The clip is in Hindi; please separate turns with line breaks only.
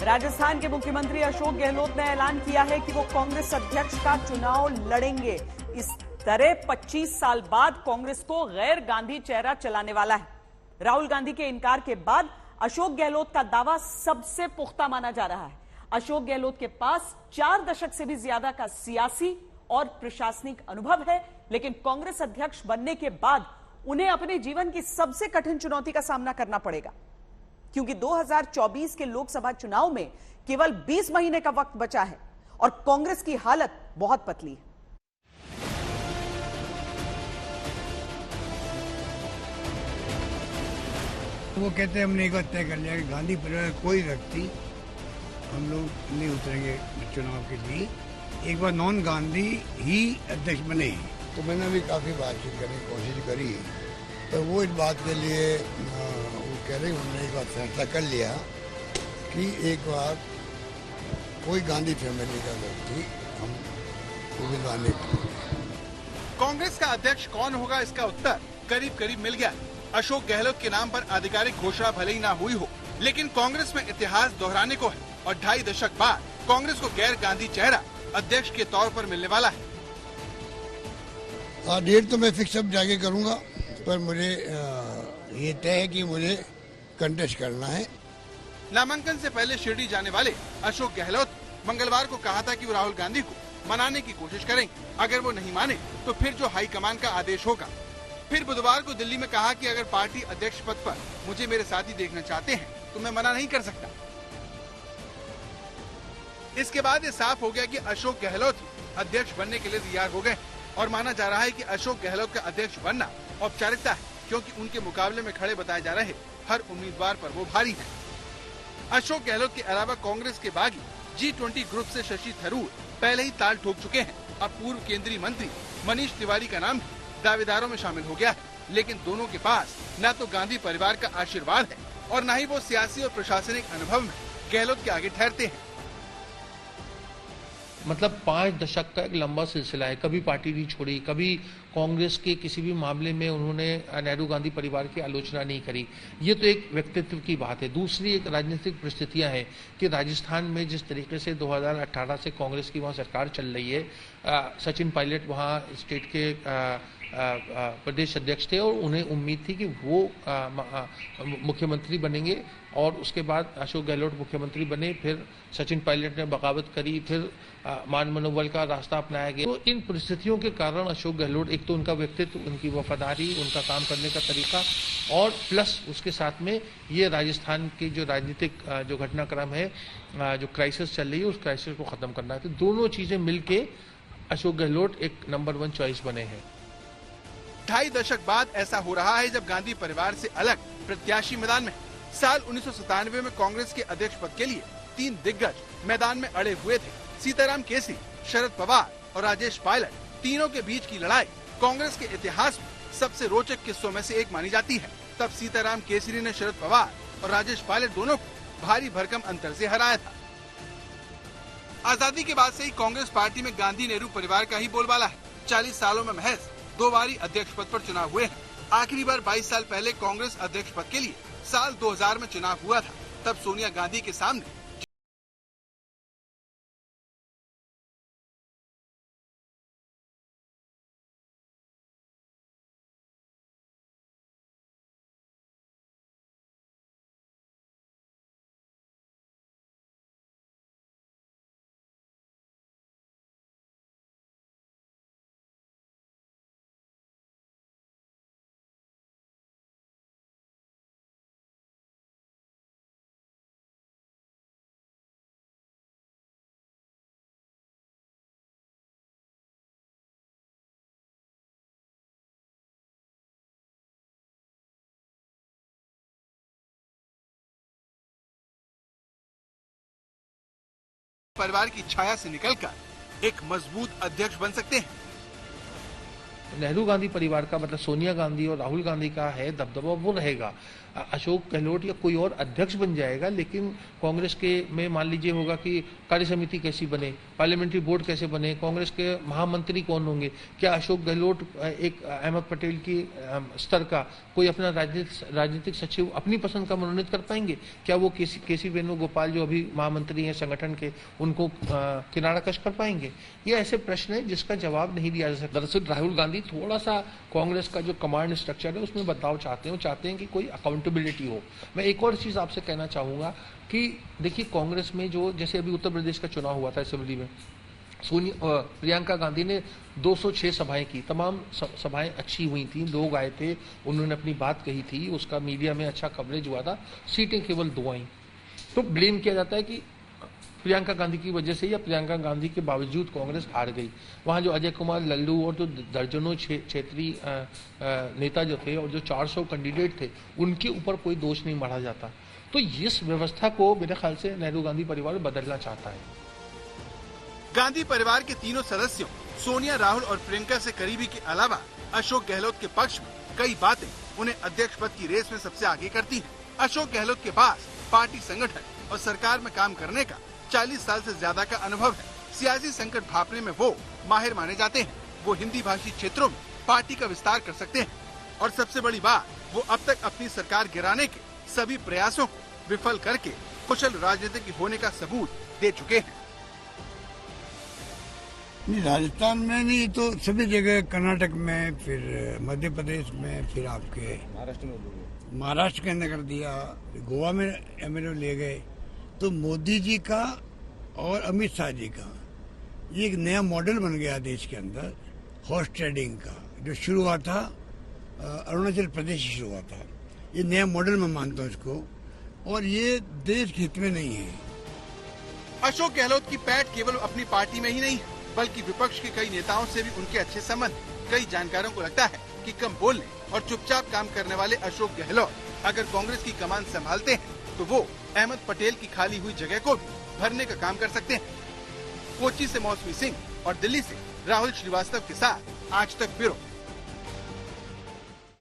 राजस्थान के मुख्यमंत्री अशोक गहलोत ने ऐलान किया है कि वो कांग्रेस अध्यक्ष का चुनाव लड़ेंगे। इस तरह 25 साल बाद कांग्रेस को गैर गांधी चेहरा चलाने वाला है। राहुल गांधी के इनकार के बाद अशोक गहलोत का दावा सबसे पुख्ता माना जा रहा है। अशोक गहलोत के पास 4 दशक से भी ज्यादा का सियासी और प्रशासनिक अनुभव है, लेकिन कांग्रेस अध्यक्ष बनने के बाद उन्हें अपने जीवन की सबसे कठिन चुनौती का सामना करना पड़ेगा, क्योंकि 2024 के लोकसभा चुनाव में केवल 20 महीने का वक्त बचा है और कांग्रेस की हालत बहुत पतली है।
वो कहते हैं हमने एक बार तय कर लिया कि गांधी परिवार कोई व्यक्ति हम लोग नहीं उतरेंगे चुनाव के लिए, एक बार नॉन गांधी ही अध्यक्ष बने।
तो मैंने भी काफ़ी बातचीत करने की कोशिश करी, तो वो इस बात के लिए वो कह रहे उन्होंने एक बार फैसला कर लिया कि एक बार कोई गांधी फैमिली का व्यक्ति हम उम्मीदवार।
कांग्रेस का अध्यक्ष कौन होगा, इसका उत्तर करीब करीब मिल गया। अशोक गहलोत के नाम पर आधिकारिक घोषणा भले ही ना हुई हो, लेकिन कांग्रेस में इतिहास दोहराने को है और 2.5 दशक बाद कांग्रेस को गैर गांधी चेहरा अध्यक्ष के तौर पर मिलने वाला है।
डेट तो मैं फिक्स अब जाके करूंगा, पर मुझे ये तय है कि मुझे कंटेस्ट करना है।
नामांकन से पहले शिरडी जाने वाले अशोक गहलोत मंगलवार को कहा था कि वो राहुल गांधी को मनाने की कोशिश करेंगे। अगर वो नहीं माने तो फिर जो हाईकमान का आदेश होगा। फिर बुधवार को दिल्ली में कहा कि अगर पार्टी अध्यक्ष पद पर मुझे मेरे साथी देखना चाहते हैं तो मैं मना नहीं कर सकता। इसके बाद ये साफ हो गया कि अशोक गहलोत अध्यक्ष बनने के लिए तैयार हो गए और माना जा रहा है कि अशोक गहलोत का अध्यक्ष बनना औपचारिकता है, क्योंकि उनके मुकाबले में खड़े बताए जा रहे हर उम्मीदवार पर वो भारी है। अशोक गहलोत के अलावा कांग्रेस के बागी G20 ग्रुप से शशि थरूर पहले ही ताल ठोक चुके हैं। अब पूर्व केंद्रीय मंत्री मनीष तिवारी का नाम दावेदारों में शामिल हो गया है, लेकिन दोनों के पास न तो गांधी परिवार का आशीर्वाद है और न ही वो सियासी और प्रशासनिक अनुभव में गहलोत के आगे ठहरते हैं।
मतलब 5 दशक का एक लंबा सिलसिला है। कभी पार्टी नहीं छोड़ी, कभी कांग्रेस के किसी भी मामले में उन्होंने नेहरू गांधी परिवार की आलोचना नहीं करी। ये तो एक व्यक्तित्व की बात है। दूसरी एक राजनीतिक परिस्थितियां हैं कि राजस्थान में जिस तरीके से 2018 से कांग्रेस की वहाँ सरकार चल रही है, सचिन पायलट वहाँ स्टेट के प्रदेश अध्यक्ष थे और उन्हें उम्मीद थी कि वो मुख्यमंत्री बनेंगे और उसके बाद अशोक गहलोत मुख्यमंत्री बने। फिर सचिन पायलट ने बगावत करी, फिर मान मनोबल का रास्ता अपनाया गया। तो इन परिस्थितियों के कारण अशोक गहलोत, एक तो उनका व्यक्तित्व, उनकी वफादारी, उनका काम करने का तरीका और प्लस उसके साथ में ये राजस्थान की जो राजनीतिक जो घटनाक्रम है, जो क्राइसिस चल रही है, उस क्राइसिस को खत्म करना है। तो दोनों चीजें मिलके अशोक गहलोत एक नंबर 1 चॉइस बने हैं।
2.5 दशक बाद ऐसा हो रहा है जब गांधी परिवार से अलग प्रत्याशी मैदान में। साल 1997 में कांग्रेस के अध्यक्ष पद के लिए 3 दिग्गज मैदान में अड़े हुए थे। सीताराम केसरी, शरद पवार और राजेश पायलट। तीनों के बीच की लड़ाई कांग्रेस के इतिहास में सबसे रोचक किस्सों में से एक मानी जाती है। तब सीताराम केसरी ने शरद पवार और राजेश पायलट दोनों को भारी भरकम अंतर से हराया था। आजादी के बाद से ही कांग्रेस पार्टी में गांधी नेहरू परिवार का ही बोलबाला है। 40 सालों में महज 2 बारी अध्यक्ष पद पर चुनाव हुए हैं। आखिरी बार 22 साल पहले कांग्रेस अध्यक्ष पद के लिए साल 2000 में चुनाव हुआ था। तब सोनिया गांधी के सामने परिवार की छाया से निकलकर एक मजबूत अध्यक्ष बन सकते हैं।
नेहरू गांधी परिवार का मतलब सोनिया गांधी और राहुल गांधी का है दबदबा, वो रहेगा। अशोक गहलोत या कोई और अध्यक्ष बन जाएगा, लेकिन कांग्रेस के में मान लीजिए होगा कि कार्य समिति कैसी बने, पार्लियामेंट्री बोर्ड कैसे बने, कांग्रेस के महामंत्री कौन होंगे, क्या अशोक गहलोत एक अहमद पटेल की स्तर का कोई अपना राजनीतिक सचिव अपनी पसंद का मनोनीत कर पाएंगे, क्या वो केसी वेणुगोपाल जो अभी महामंत्री हैं संगठन के उनको किनारा कश कर पाएंगे? ये ऐसे प्रश्न है जिसका जवाब नहीं दिया जा सकता। दरअसल राहुल गांधी थोड़ा सा कांग्रेस का जो कमांड स्ट्रक्चर है उसमें बदलाव चाहते हैं कि कोई अकाउंटेबिलिटी हो। मैं एक और चीज आपसे कहना चाहूंगा कि देखिए कांग्रेस में जो जैसे अभी उत्तर प्रदेश का चुनाव हुआ था असेंबली में, प्रियंका गांधी ने 206 सभाएं की, तमाम सभाएं अच्छी हुई थी, लोग आए थे, उन्होंने अपनी बात कही थी, उसका मीडिया में अच्छा कवरेज हुआ था, सीटें केवल 2 आई। तो ब्लेम किया जाता है कि प्रियंका गांधी की वजह से या प्रियंका गांधी के बावजूद कांग्रेस हार गई। वहां जो अजय कुमार लल्लू और जो दर्जनों क्षेत्रीय नेता जो थे और जो 400 कैंडिडेट थे उनके ऊपर कोई दोष नहीं मढ़ा जाता। तो इस व्यवस्था को मेरे ख्याल से नेहरू गांधी परिवार बदलना चाहता है।
गांधी परिवार के तीनों सदस्यों सोनिया, राहुल और प्रियंका से करीबी के अलावा अशोक गहलोत के पक्ष में कई बातें उन्हें अध्यक्ष पद की रेस में सबसे आगे करती हैं। अशोक गहलोत के पास पार्टी संगठन और सरकार में काम करने का 40 साल से ज्यादा का अनुभव है। सियासी संकट भांपने में वो माहिर माने जाते हैं। वो हिंदी भाषी क्षेत्रों में पार्टी का विस्तार कर सकते हैं और सबसे बड़ी बात, वो अब तक अपनी सरकार गिराने के सभी प्रयासों को विफल करके कुशल राजनीतिक होने का सबूत दे चुके हैं।
नहीं, राजस्थान में नहीं तो सभी जगह, कर्नाटक में, फिर मध्य प्रदेश में, फिर आपके महाराष्ट्र के अंदर कर दिया, गोवा में एमएलए ले गए। तो मोदी जी का और अमित शाह जी का ये एक नया मॉडल बन गया देश के अंदर हॉर्स ट्रेडिंग का, जो शुरू हुआ था अरुणाचल प्रदेश से शुरू हुआ था। ये नया मॉडल मैं मानता हूँ इसको, और ये देश के हित में नहीं है।
अशोक गहलोत की पैठ केवल अपनी पार्टी में ही नहीं है, बल्कि विपक्ष के कई नेताओं से भी उनके अच्छे संबंध। कई जानकारों को लगता है कि कम बोलने और चुपचाप काम करने वाले अशोक गहलोत अगर कांग्रेस की कमान संभालते हैं तो वो अहमद पटेल की खाली हुई जगह को भी भरने का काम कर सकते हैं। कोच्चि से मौसमी सिंह और दिल्ली से राहुल श्रीवास्तव के साथ आज तक ब्यूरो।